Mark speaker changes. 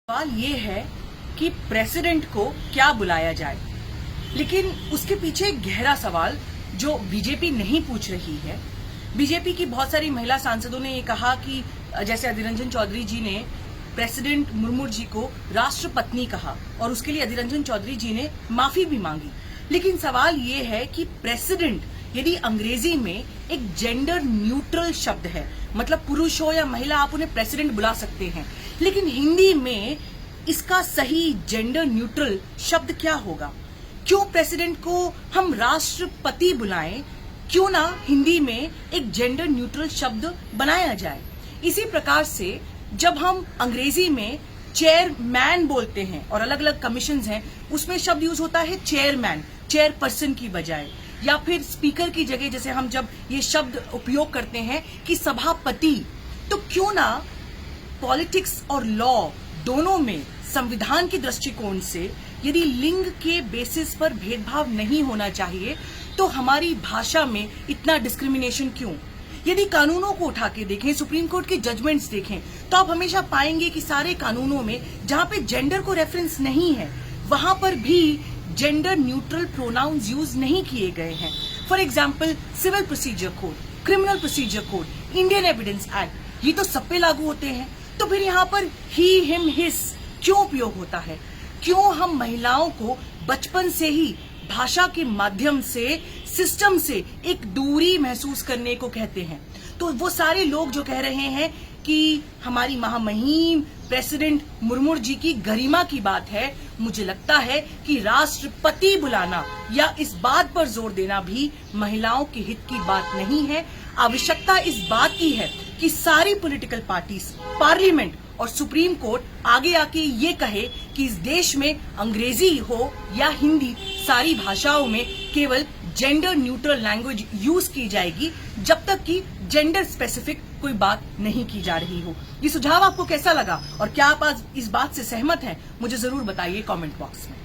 Speaker 1: सवाल ये है कि प्रेसिडेंट को क्या बुलाया जाए, लेकिन उसके पीछे एक गहरा सवाल जो बीजेपी नहीं पूछ रही है। बीजेपी की बहुत सारी महिला सांसदों ने ये कहा कि जैसे अधीर रंजन चौधरी जी ने प्रेसिडेंट मुर्मू जी को राष्ट्रपत्नी कहा और उसके लिए अधीर रंजन चौधरी जी ने माफी भी मांगी। लेकिन सवाल ये है कि प्रेसिडेंट यदि अंग्रेजी में एक जेंडर न्यूट्रल शब्द है, मतलब पुरुष हो या महिला आप उन्हें प्रेसिडेंट बुला सकते हैं, लेकिन हिंदी में इसका सही जेंडर न्यूट्रल शब्द क्या होगा? क्यों प्रेसिडेंट को हम राष्ट्रपति बुलाएं? क्यों ना हिंदी में एक जेंडर न्यूट्रल शब्द बनाया जाए? इसी प्रकार से जब हम अंग्रेजी में चेयरमैन बोलते हैं और अलग अलग कमीशंस हैं, उसमें शब्द यूज होता है चेयरमैन, चेयरपर्सन की बजाय, या फिर स्पीकर की जगह जैसे हम जब ये शब्द उपयोग करते हैं कि सभापति, तो क्यों ना पॉलिटिक्स और लॉ दोनों में संविधान के दृष्टिकोण से यदि लिंग के बेसिस पर भेदभाव नहीं होना चाहिए तो हमारी भाषा में इतना डिस्क्रिमिनेशन क्यों? यदि कानूनों को उठा के देखें, सुप्रीम कोर्ट के जजमेंट्स देखें, तो आप हमेशा पाएंगे कि सारे कानूनों में जहां पे जेंडर को रेफरेंस नहीं है वहां पर भी जेंडर न्यूट्रल प्रोनाउंस यूज नहीं किए गए हैं। For example civil procedure code, criminal procedure code, Indian evidence act, ये तो सब पे लागू होते हैं। तो फिर यहाँ पर ही, हिम, हिस क्यों उपयोग होता है? क्यों हम महिलाओं को बचपन से ही भाषा के माध्यम से, सिस्टम से एक दूरी महसूस करने को कहते हैं? तो वो सारे लोग जो कह रहे हैं कि हमारी महामहिम प्रेसिडेंट मुर्मू जी की गरिमा की बात है, मुझे लगता है कि राष्ट्रपति बुलाना या इस बात पर जोर देना भी महिलाओं के हित की बात नहीं है। आवश्यकता इस बात की है कि सारी पॉलिटिकल पार्टीज, पार्लियामेंट और सुप्रीम कोर्ट आगे आके ये कहे कि इस देश में अंग्रेजी हो या हिंदी, सारी भाषाओं में केवल जेंडर न्यूट्रल लैंग्वेज यूज की जाएगी जब तक कि जेंडर स्पेसिफिक कोई बात नहीं की जा रही हो। ये सुझाव आपको कैसा लगा और क्या आप आज इस बात से सहमत हैं? मुझे जरूर बताइए कमेंट बॉक्स में।